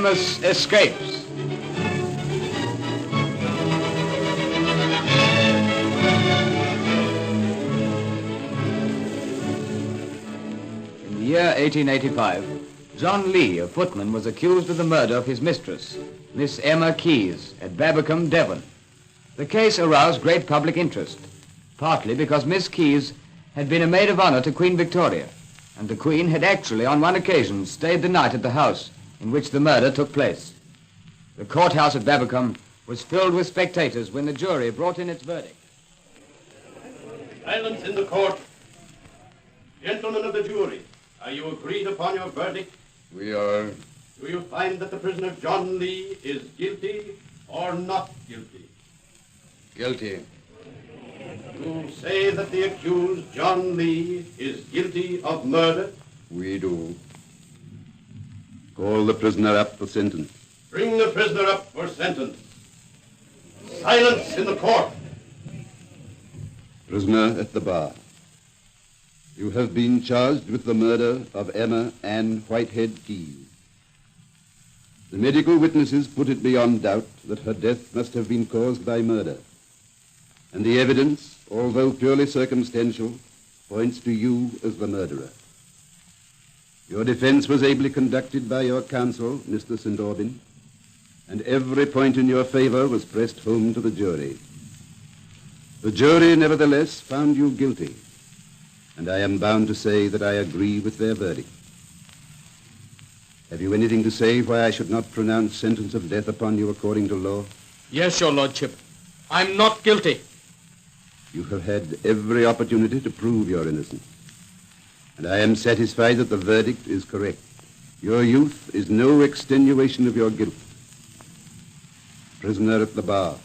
famous escapes. In the year 1885, John Lee, a footman, was accused of the murder of his mistress, Miss Emma Keyes, at Babbacombe, Devon. The case aroused great public interest, partly because Miss Keyes had been a maid of honor to Queen Victoria, and the Queen had actually, on one occasion, stayed the night at the house in which the murder took place. The courthouse at Babbacombe was filled with spectators when the jury brought in its verdict. Silence in the court. Gentlemen of the jury, are you agreed upon your verdict? We are. Do you find that the prisoner John Lee is guilty or not guilty? Guilty. You say that the accused John Lee is guilty of murder? We do. Call the prisoner up for sentence. Bring the prisoner up for sentence. Silence in the court. Prisoner at the bar. You have been charged with the murder of Emma Ann Whitehead Keyes. The medical witnesses put it beyond doubt that her death must have been caused by murder. And the evidence, although purely circumstantial, points to you as the murderer. Your defense was ably conducted by your counsel, Mr. St. Aubin, and every point in your favor was pressed home to the jury. The jury, nevertheless, found you guilty, and I am bound to say that I agree with their verdict. Have you anything to say why I should not pronounce sentence of death upon you according to law? Yes, your lordship. I'm not guilty. You have had every opportunity to prove your innocence, and I am satisfied that the verdict is correct. Your youth is no extenuation of your guilt. Prisoner at the bar,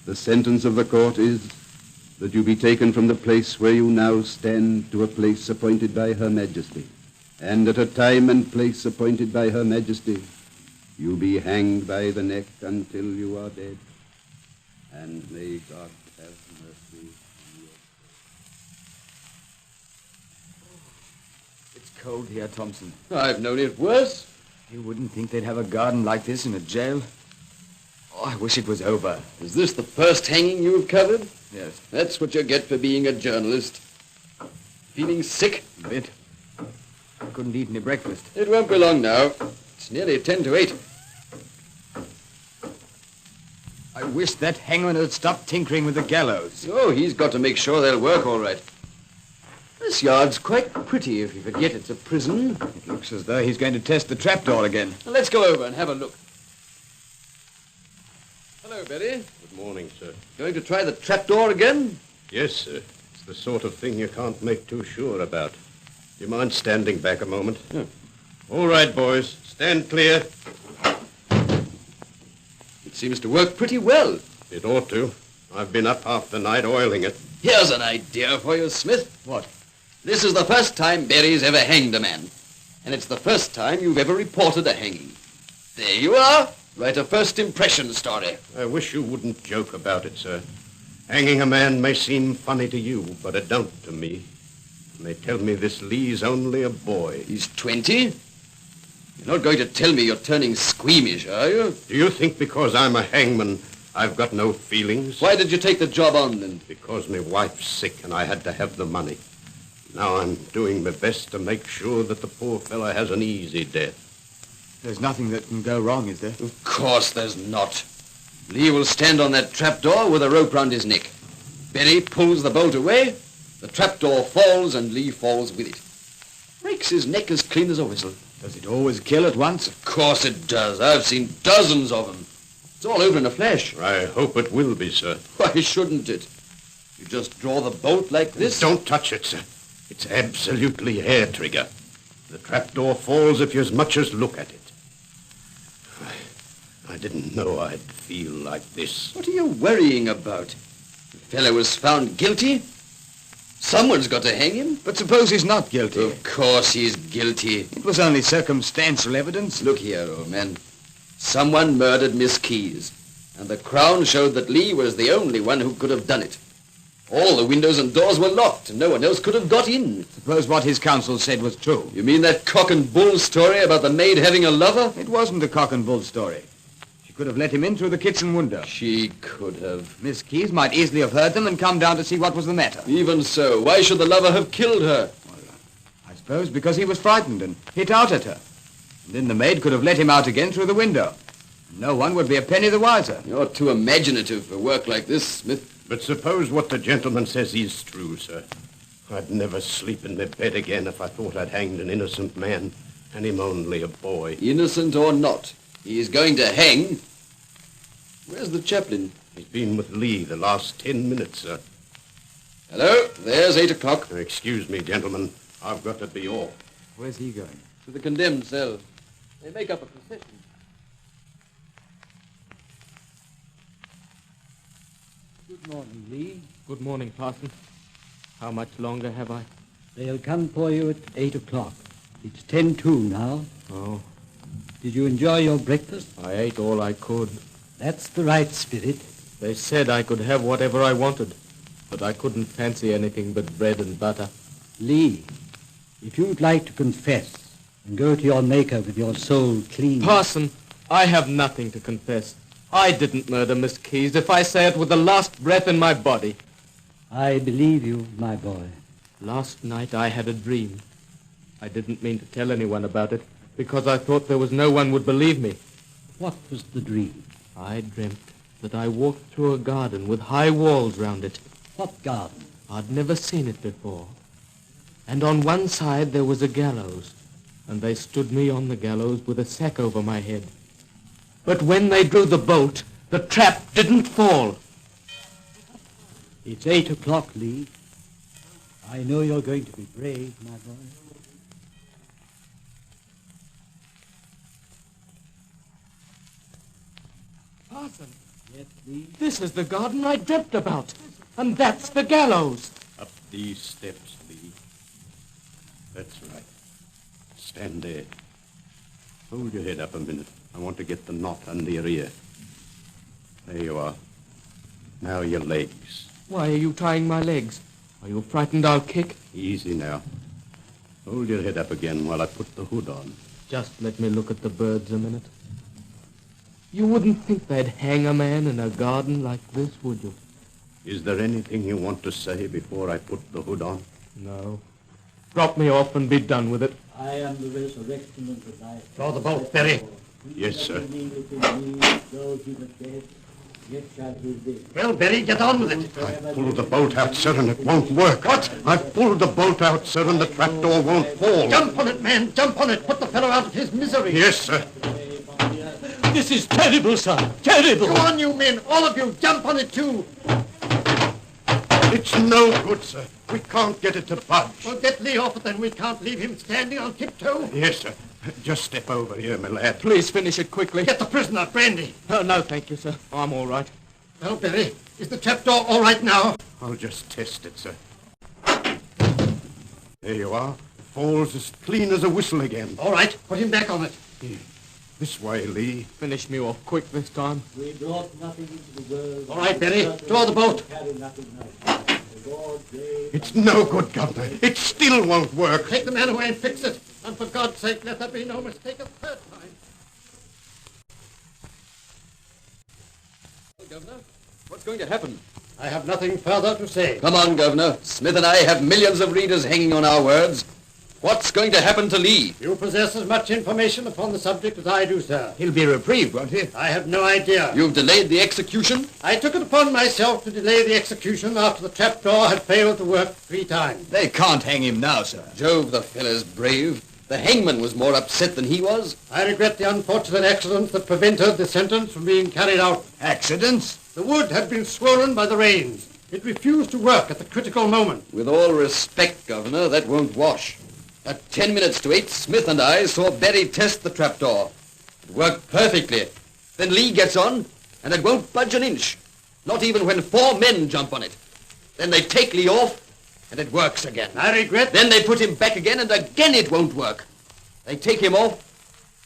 the sentence of the court is that you be taken from the place where you now stand to a place appointed by Her Majesty, and at a time and place appointed by Her Majesty, you be hanged by the neck until you are dead. And may God have mercy on you. It's cold here, Thompson. I've known it worse. You wouldn't think they'd have a garden like this in a jail? Oh, I wish it was over. Is this the first hanging you've covered? Yes. That's what you get for being a journalist. Feeling sick? A bit. I couldn't eat any breakfast. It won't be long now. It's nearly 10 to 8. I wish that hangman had stopped tinkering with the gallows. Oh, he's got to make sure they'll work all right. This yard's quite pretty if you forget it's a prison. It looks as though he's going to test the trapdoor again. Let's go over and have a look. Hello, Betty. Good morning, sir. Going to try the trapdoor again? Yes, sir. It's the sort of thing you can't make too sure about. Do you mind standing back a moment? Yeah. All right, boys. Stand clear. It seems to work pretty well. It ought to. I've been up half the night oiling it. Here's an idea for you, Smith. What? This is the first time Berry's ever hanged a man. And it's the first time you've ever reported a hanging. There you are. Write a first impression story. I wish you wouldn't joke about it, sir. Hanging a man may seem funny to you, but it don't to me. And they tell me this Lee's only a boy. He's 20? You're not going to tell me you're turning squeamish, are you? Do you think because I'm a hangman, I've got no feelings? Why did you take the job on, then? Because my wife's sick and I had to have the money. Now I'm doing my best to make sure that the poor fella has an easy death. There's nothing that can go wrong, is there? Of course there's not. Lee will stand on that trapdoor with a rope round his neck. Berry pulls the bolt away, the trapdoor falls, and Lee falls with it. Breaks his neck as clean as a whistle. Does it always kill at once? Of course it does. I've seen dozens of them. It's all over in a flash. I hope it will be, sir. Why shouldn't it? You just draw the bolt like this. Don't touch it, sir. It's absolutely hair trigger. The trapdoor falls if you as much as look at it. I didn't know I'd feel like this. What are you worrying about? The fellow was found guilty. Someone's got to hang him. But suppose he's not guilty? Of course he's guilty. It was only circumstantial evidence. Look here, old man. Someone murdered Miss Keyes, and the Crown showed that Lee was the only one who could have done it. All the windows and doors were locked, and no one else could have got in. Suppose what his counsel said was true. You mean that cock and bull story about the maid having a lover? It wasn't a cock and bull story. She could have let him in through the kitchen window. She could have. Miss Keyes might easily have heard them and come down to see what was the matter. Even so, why should the lover have killed her? Well, I suppose because he was frightened and hit out at her. And then the maid could have let him out again through the window. No one would be a penny the wiser. You're too imaginative for work like this, Smith. But suppose what the gentleman says is true, sir. I'd never sleep in my bed again if I thought I'd hanged an innocent man, and him only a boy. Innocent or not, he is going to hang. Where's the chaplain? He's been with Lee the last 10 minutes, sir. Hello, there's 8 o'clock. Excuse me, gentlemen. I've got to be off. Where's he going? To the condemned cell. They make up a procession. Good morning, Lee. Good morning, Parson. How much longer have I? They'll come for you at 8 o'clock. It's 10:02 now. Oh, Did you enjoy your breakfast? I ate all I could. That's the right spirit. They said I could have whatever I wanted, but I couldn't fancy anything but bread and butter. Lee, if you'd like to confess and go to your Maker with your soul clean... Parson, I have nothing to confess. I didn't murder Miss Keyes if I say it with the last breath in my body. I believe you, my boy. Last night I had a dream. I didn't mean to tell anyone about it because I thought there was no one would believe me. What was the dream? I dreamt that I walked through a garden with high walls round it. What garden? I'd never seen it before. And on one side there was a gallows, and they stood me on the gallows with a sack over my head. But when they drew the bolt, the trap didn't fall. It's 8 o'clock, Lee. I know you're going to be brave, my boy. Parson, Yes, Lee? this is the garden I dreamt about, and that's the gallows. Up these steps, Lee. That's right. Stand there. Hold your head up a minute. I want to get the knot under your ear. There you are. Now your legs. Why are you tying my legs? Are you frightened I'll kick? Easy now. Hold your head up again while I put the hood on. Just let me look at the birds a minute. You wouldn't think they'd hang a man in a garden like this, would you? Is there anything you want to say before I put the hood on? No. Drop me off and be done with it. I am the resurrection and the life. Draw the bolt, Berry. Yes, sir. Well, Berry, get on with it. I've pulled the bolt out, sir, and it won't work. What? I've pulled the bolt out, sir, and the trapdoor won't fall. Jump on it, man. Jump on it. Put the fellow out of his misery. Yes, sir. This is terrible, sir. Terrible. Go on, you men. All of you. Jump on it, too. It's no good, sir. We can't get it to budge. Well, get Lee off it, then. We can't leave him standing on tiptoe. Yes, sir. Just step over here, my lad. Please finish it quickly. Get the prisoner, Brandy. Oh, no, thank you, sir. I'm all right. Well, Berry, is the trapdoor all right now? I'll just test it, sir. There you are. Falls as clean as a whistle again. All right. Put him back on it. Here. This way, Lee. Finish me off quick this time. We brought nothing into the world. All right, Berry. Draw the boat. It's no good, Governor. It still won't work. Take the man away and fix it. And for God's sake, let there be no mistake a third time. Well, Governor, what's going to happen? I have nothing further to say. Come on, Governor. Smith and I have millions of readers hanging on our words. What's going to happen to Lee? You possess as much information upon the subject as I do, sir. He'll be reprieved, won't he? I have no idea. You've delayed the execution? I took it upon myself to delay the execution after the trapdoor had failed to work 3 times. They can't hang him now, sir. Jove, the fellow's brave. The hangman was more upset than he was. I regret the unfortunate accident that prevented the sentence from being carried out. Accidents? The wood had been swollen by the rains. It refused to work at the critical moment. With all respect, Governor, that won't wash. At 10 minutes to 8, Smith and I saw Berry test the trapdoor. It worked perfectly. Then Lee gets on, and it won't budge an inch. Not even when 4 men jump on it. Then they take Lee off, and it works again. I regret... Then they put him back again, and again it won't work. They take him off,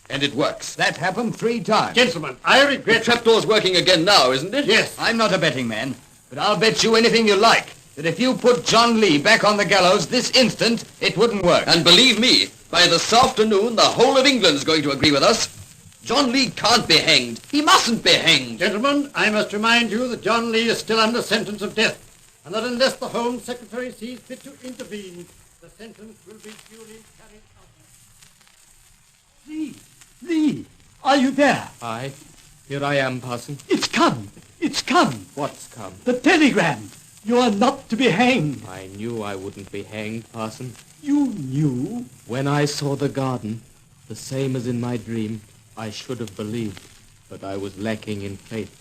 and it works. That happened 3 times. Gentlemen, I regret... The trapdoor's working again now, isn't it? Yes. I'm not a betting man, but I'll bet you anything you like. that if you put John Lee back on the gallows this instant, it wouldn't work. And believe me, by this afternoon, the whole of England's going to agree with us. John Lee can't be hanged. He mustn't be hanged. Gentlemen, I must remind you that John Lee is still under sentence of death, and that unless the Home Secretary sees fit to intervene, the sentence will be duly carried out. Lee, are you there? Aye, here I am, Parson. It's come. What's come? The telegram. You are not to be hanged. I knew I wouldn't be hanged, Parson. You knew? When I saw the garden, the same as in my dream, I should have believed, but I was lacking in faith.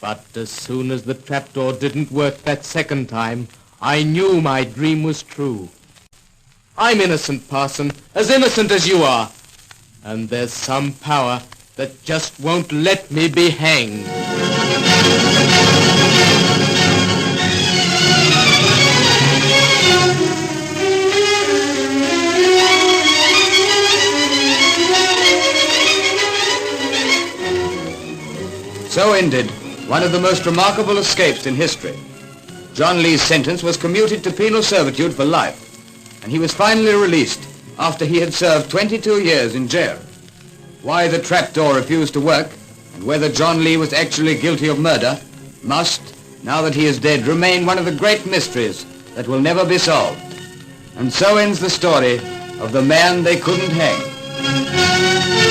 But as soon as the trapdoor didn't work that second time, I knew my dream was true. I'm innocent, Parson, as innocent as you are. And there's some power that just won't let me be hanged. So ended one of the most remarkable escapes in history. John Lee's sentence was commuted to penal servitude for life, and he was finally released after he had served 22 years in jail. Why the trapdoor refused to work, and whether John Lee was actually guilty of murder, must, now that he is dead, remain one of the great mysteries that will never be solved. And so ends the story of the man they couldn't hang.